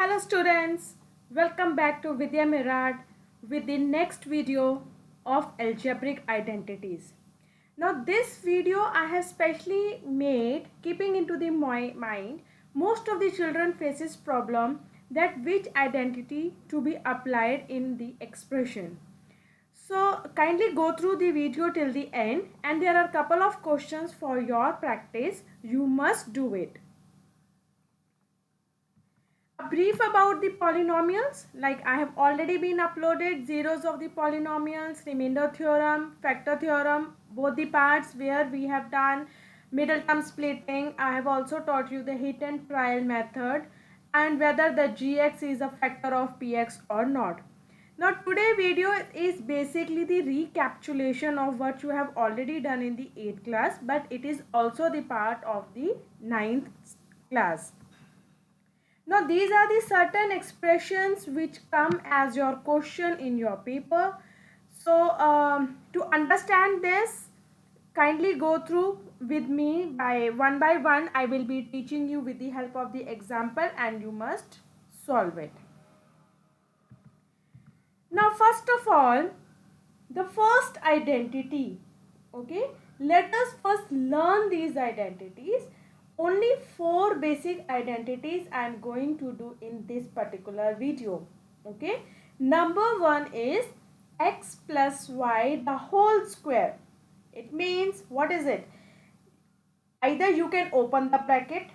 Hello students, welcome back to Vidya Mirad with the next video of algebraic identities. Now this video I have specially made keeping into the mind most of the children faces problem that which identity to be applied in the expression. So kindly go through the video till the end and there are a couple of questions for your practice. You must do it. A brief about the polynomials, like I have already been uploaded zeros of the polynomials, remainder theorem, factor theorem, both the parts where we have done middle term splitting. I have also taught you the hit and trial method and whether the gx is a factor of px or not. Now today video is basically the recapitulation of what you have already done in the 8th class, but it is also the part of the 9th class. Now these are the certain expressions which come as your question in your paper. So to understand this, kindly go through with me by one. I will be teaching you with the help of the example and you must solve it. Now first of all, the first identity. Okay, let us first learn these identities. Only 4 basic identities I am going to do in this particular video. Okay, number 1 is x plus y the whole square. It means, what is it? Either you can open the bracket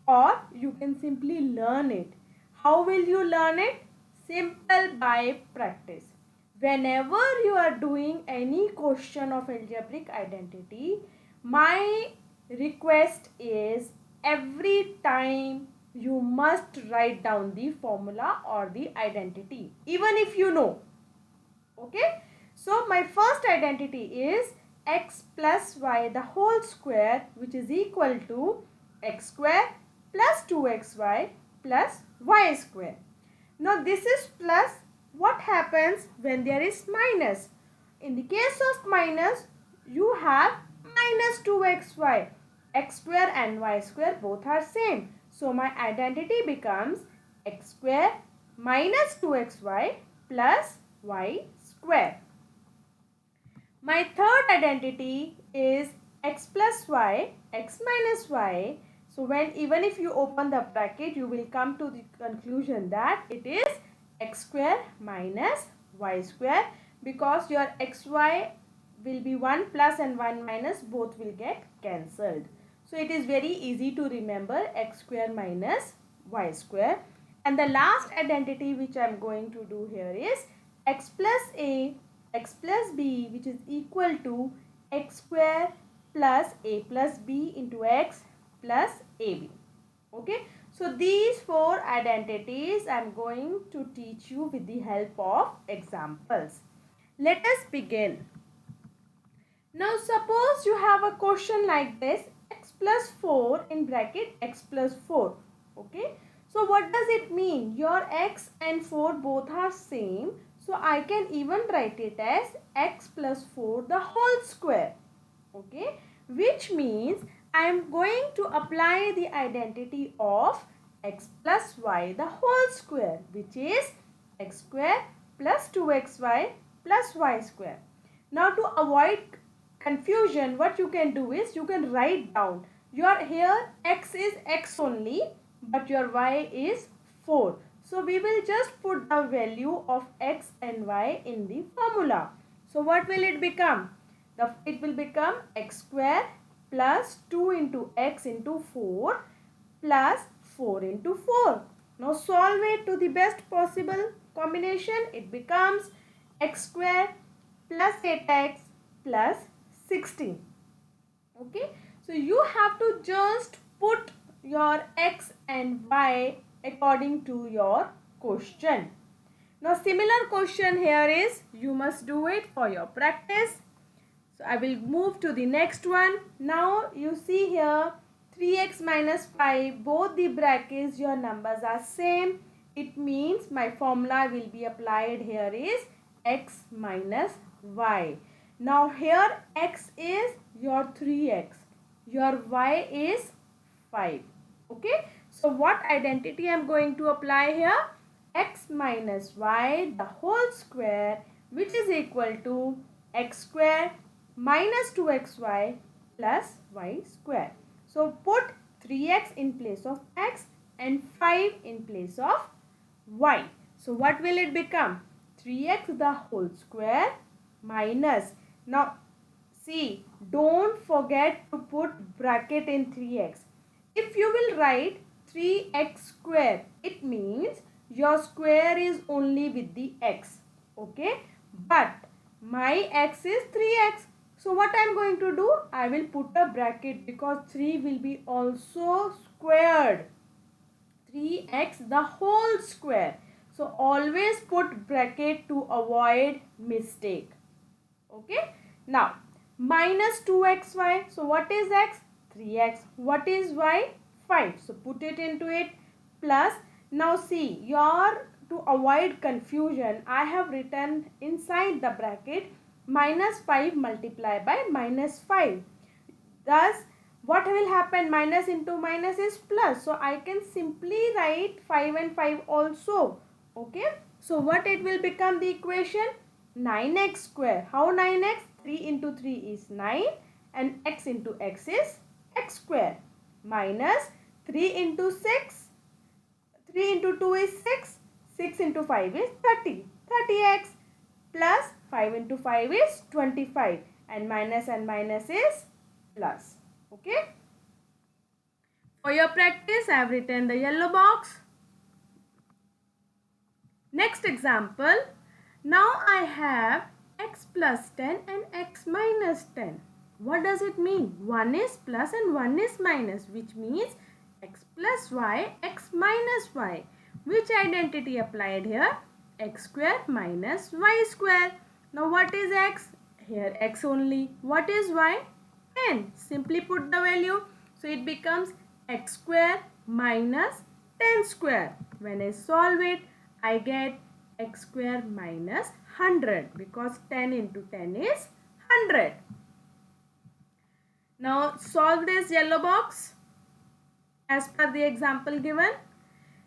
or you can simply learn it. How will you learn it? Simple, by practice. Whenever you are doing any question of algebraic identity, my request is every time you must write down the formula or the identity, even if you know. Okay, so my first identity is x plus y the whole square, which is equal to x square plus 2xy plus y square. Now this is plus. What happens when there is minus? In the case of minus, you have minus 2xy. X square and y square both are same. So my identity becomes x square minus 2xy plus y square. My third identity is x plus y, x minus y. So when even if you open the bracket, you will come to the conclusion that it is x square minus y square, because your xy will be 1 plus and 1 minus, both will get cancelled. So it is very easy to remember x square minus y square. And the last identity which I am going to do here is x plus a, x plus b, which is equal to x square plus a plus b into x plus ab. Okay, so these 4 identities I am going to teach you with the help of examples. Let us begin. Now suppose you have a question like this, x plus 4 in bracket x plus 4. Okay, so what does it mean? Your x and 4 both are same. So I can even write it as x plus 4 the whole square. Okay, which means I am going to apply the identity of x plus y the whole square, which is x square plus 2xy plus y square. Now to avoid confusion, what you can do is you can write down your here x is x only, but your y is 4. So we will just put the value of x and y in the formula. So what will it become? It will become x square plus 2 into x into 4 plus 4 into 4. Now solve it to the best possible combination. It becomes x square plus 8x plus 16. Okay, so you have to just put your x and y according to your question. Now similar question here is, you must do it for your practice. So I will move to the next one. Now you see here 3x minus 5, both the brackets your numbers are same. It means my formula will be applied here is x minus y. Now here x is your 3x, your y is 5. Okay, So what identity I am going to apply here? X minus y the whole square, which is equal to x square minus 2xy plus y square. So put 3x in place of x and 5 in place of y. So what will it become? 3x the whole square minus. Now see, don't forget to put bracket in 3x. If you will write 3x square, it means your square is only with the x. Okay. But my x is 3x. So what I am going to do? I will put a bracket because 3 will be also squared. 3x the whole square. So always put bracket to avoid mistake. Okay. Now minus 2xy. So what is x? 3x. What is y? 5. So put it into it. Plus, now see, to avoid confusion, I have written inside the bracket minus 5 multiplied by minus 5. Thus, what will happen? Minus into minus is plus. So I can simply write 5 and 5 also. Okay. So what it will become the equation? 9x square. How 9x? 3 into 3 is 9 and x into x is x square minus 3 into 6. 3 into 2 is 6. 6 into 5 is 30. 30x plus 5 into 5 is 25 and minus is plus. Okay. For your practice, I have written the yellow box. Next example. Now I have x plus 10 and x minus 10. What does it mean? One is plus and one is minus, which means x plus y, x minus y. Which identity applied here? X square minus y square. Now what is x? Here x only. What is y? 10. Simply put the value. So it becomes x square minus 10 square. When I solve it, I get x square minus 100 because 10 into 10 is 100. Now solve this yellow box as per the example given.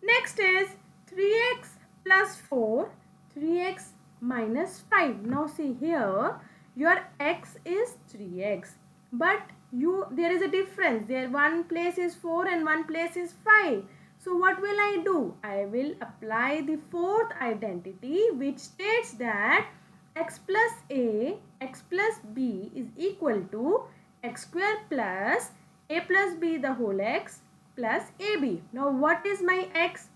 Next is 3x plus 4, 3x minus 5. Now see here, your x is 3x, but there is a difference. There one place is 4 and one place is 5. So what will I do? I will apply the fourth identity, which states that x plus a, x plus b is equal to x square plus a plus b the whole x plus ab. Now what is my x?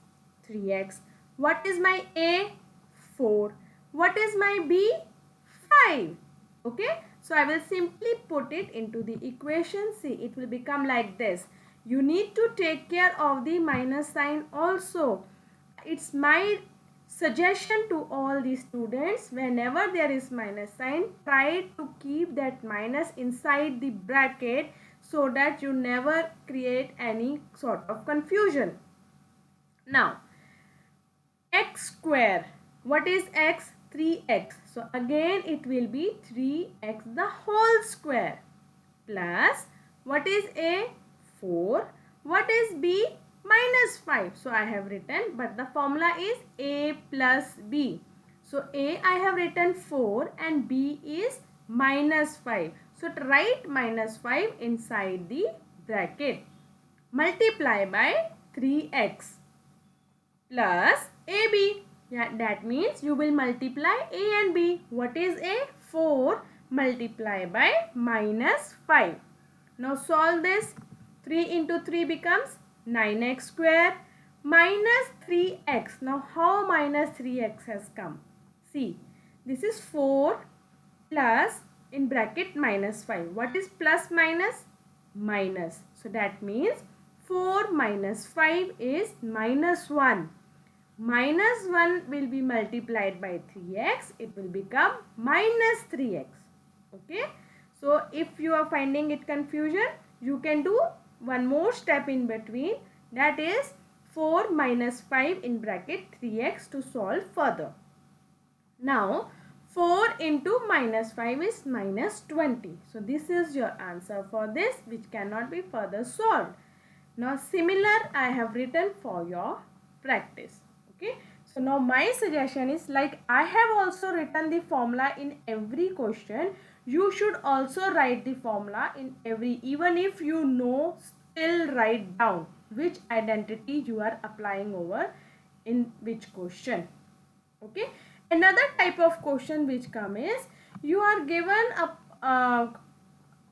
3x. What is my a? 4. What is my b? 5. Okay. So I will simply put it into the equation. See, it will become like this. You need to take care of the minus sign also. It's my suggestion to all the students, whenever there is minus sign, try to keep that minus inside the bracket so that you never create any sort of confusion. Now, x square. What is x? 3x. So again it will be 3x the whole square plus what is a? 4. What is b? Minus 5. So I have written, but the formula is a plus b. So a I have written 4 and b is minus 5. So write minus 5 inside the bracket. Multiply by 3x plus ab. Yeah, that means you will multiply a and b. What is a? 4 multiplied by minus 5. Now solve this. 3 into 3 becomes 9x square minus 3x. Now how minus 3x has come? See, this is 4 plus in bracket minus 5. What is plus minus? Minus. So that means 4 minus 5 is minus 1. Minus 1 will be multiplied by 3x. It will become minus 3x. Okay. So if you are finding it confusion, you can do one more step in between, that is 4 minus 5 in bracket 3x to solve further. Now 4 into minus 5 is minus 20. So this is your answer for this, which cannot be further solved. Now similar I have written for your practice. Okay. So now my suggestion is, like I have also written the formula in every question, you should also write the formula in every, even if you know, still write down which identity you are applying over in which question. Okay. Another type of question which come is, you are given a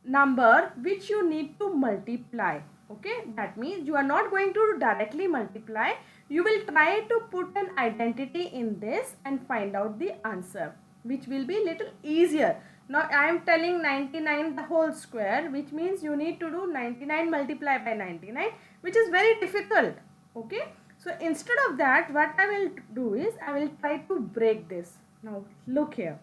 number which you need to multiply. Okay, that means you are not going to directly multiply, you will try to put an identity in this and find out the answer, which will be little easier. Now I am telling 99 the whole square, which means you need to do 99 multiplied by 99, which is very difficult. Okay, so instead of that, what I will do is, I will try to break this. Now look here,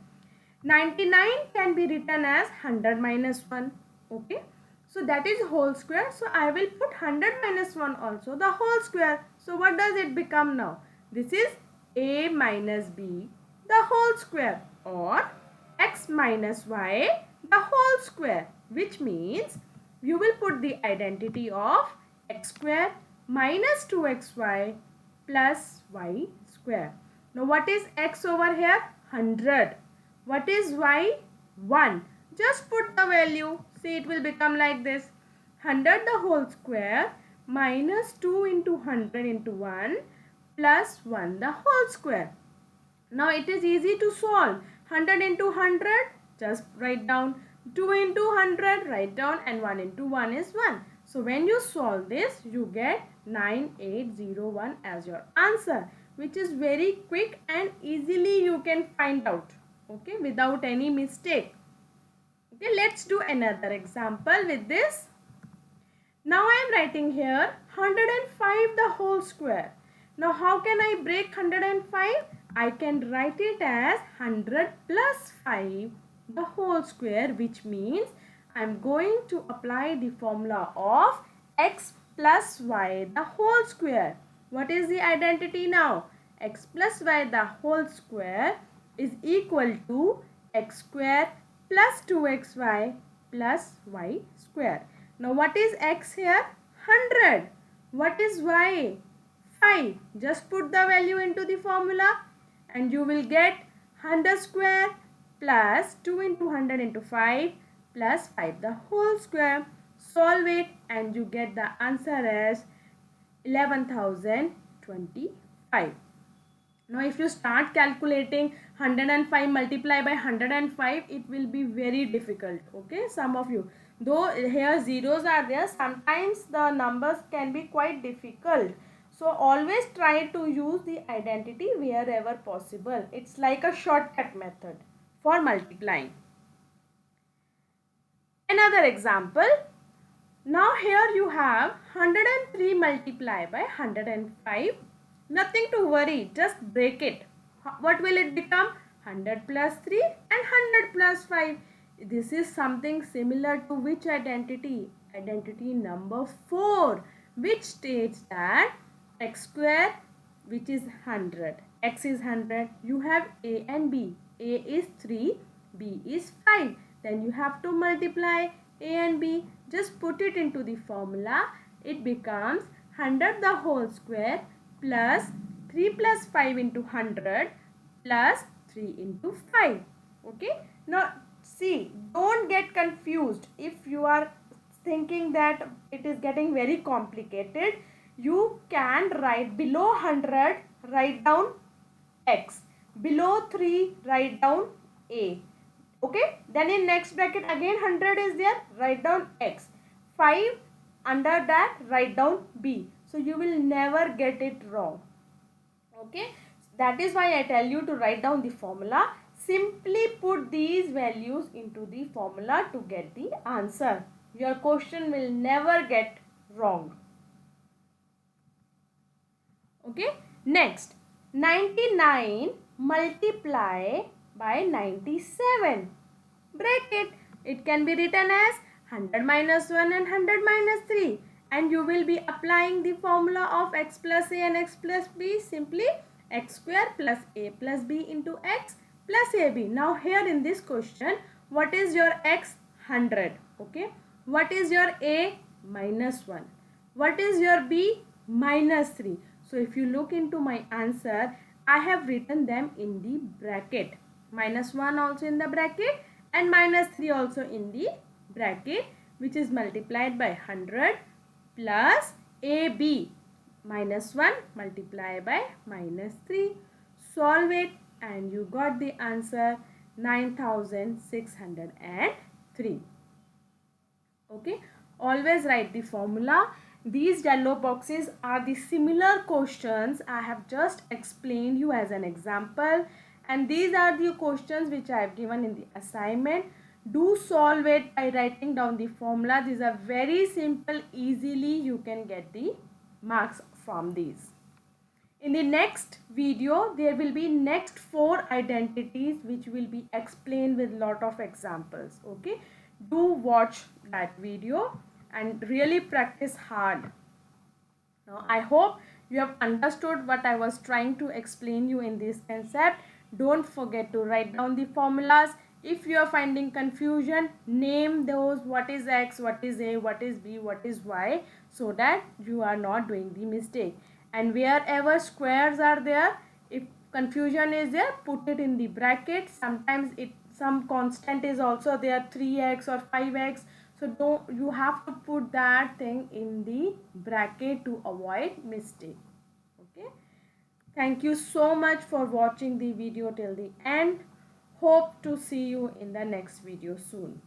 99 can be written as 100 minus 1. Okay, so that is whole square, so I will put 100 minus 1 also, the whole square. So what does it become now? This is a minus b the whole square, or x minus y the whole square, which means you will put the identity of x square minus 2xy plus y square. Now what is x over here? 100. What is y? 1. Just put the value. See, it will become like this. 100 the whole square minus 2 into 100 into 1 plus 1 the whole square. Now it is easy to solve. 100 into 100, just write down. 2 into 100, write down, and 1 into 1 is 1. So when you solve this, you get 9801 as your answer, which is very quick and easily you can find out. Okay, without any mistake. Okay, let's do another example with this. Now I am writing here 105 the whole square. Now how can I break 105? I can write it as 100 plus 5 the whole square, which means I am going to apply the formula of x plus y the whole square. What is the identity now? X plus y the whole square is equal to x square plus 2xy plus y square. Now what is x here? 100. What is y? 5. Just put the value into the formula and you will get 100 square plus 2 into 100 into 5 plus 5 the whole square. Solve it and you get the answer as 11,025. Now if you start calculating 105 multiplied by 105, it will be very difficult. Okay, some of you, though here zeros are there, sometimes the numbers can be quite difficult. So always try to use the identity wherever possible. It's like a shortcut method for multiplying. Another example. Now here you have 103 multiplied by 105. Nothing to worry, just break it. What will it become? 100 plus 3 and 100 plus 5. This is something similar to which identity? Identity number 4, which states that x square, which is 100. X is 100. You have a and b. A is 3, b is 5. Then you have to multiply a and b. Just put it into the formula. It becomes 100 the whole square plus 3 plus 5 into 100 plus 3 into 5. Okay. Now see, don't get confused. If you are thinking that it is getting very complicated, you can write below 100, write down x. Below 3, write down a. Okay. Then in next bracket again 100 is there, write down x. 5 under that, write down b. So you will never get it wrong. Okay. That is why I tell you to write down the formula. Simply put these values into the formula to get the answer. Your question will never get wrong. Okay. Next, 99 multiply by 97. Break it. It can be written as 100 minus 1 and 100 minus 3. And you will be applying the formula of x plus a and x plus b. Simply x square plus a plus b into x plus ab. Now here in this question, what is your x? 100. Okay. What is your a? Minus 1. What is your B? Minus 3. So if you look into my answer, I have written them in the bracket. Minus 1 also in the bracket and minus 3 also in the bracket, which is multiplied by 100 plus AB. Minus 1 multiplied by minus 3. Solve it and you got the answer 9603. Okay, always write the formula. These yellow boxes are the similar questions I have just explained you as an example, and these are the questions which I have given in the assignment. Do solve it by writing down the formula. These are very simple, easily you can get the marks from these. In the next video, there will be next 4 identities which will be explained with lot of examples. Okay, do watch that video and really practice hard. Now, I hope you have understood what I was trying to explain you in this concept. Don't forget to write down the formulas. If you are finding confusion, name those, what is X, what is A, what is B, what is Y, so that you are not doing the mistake. And wherever squares are there, if confusion is there, put it in the bracket. Sometimes some constant is also there, 3x or 5x. So you have to put that thing in the bracket to avoid mistake. Okay. Thank you so much for watching the video till the end. Hope to see you in the next video soon.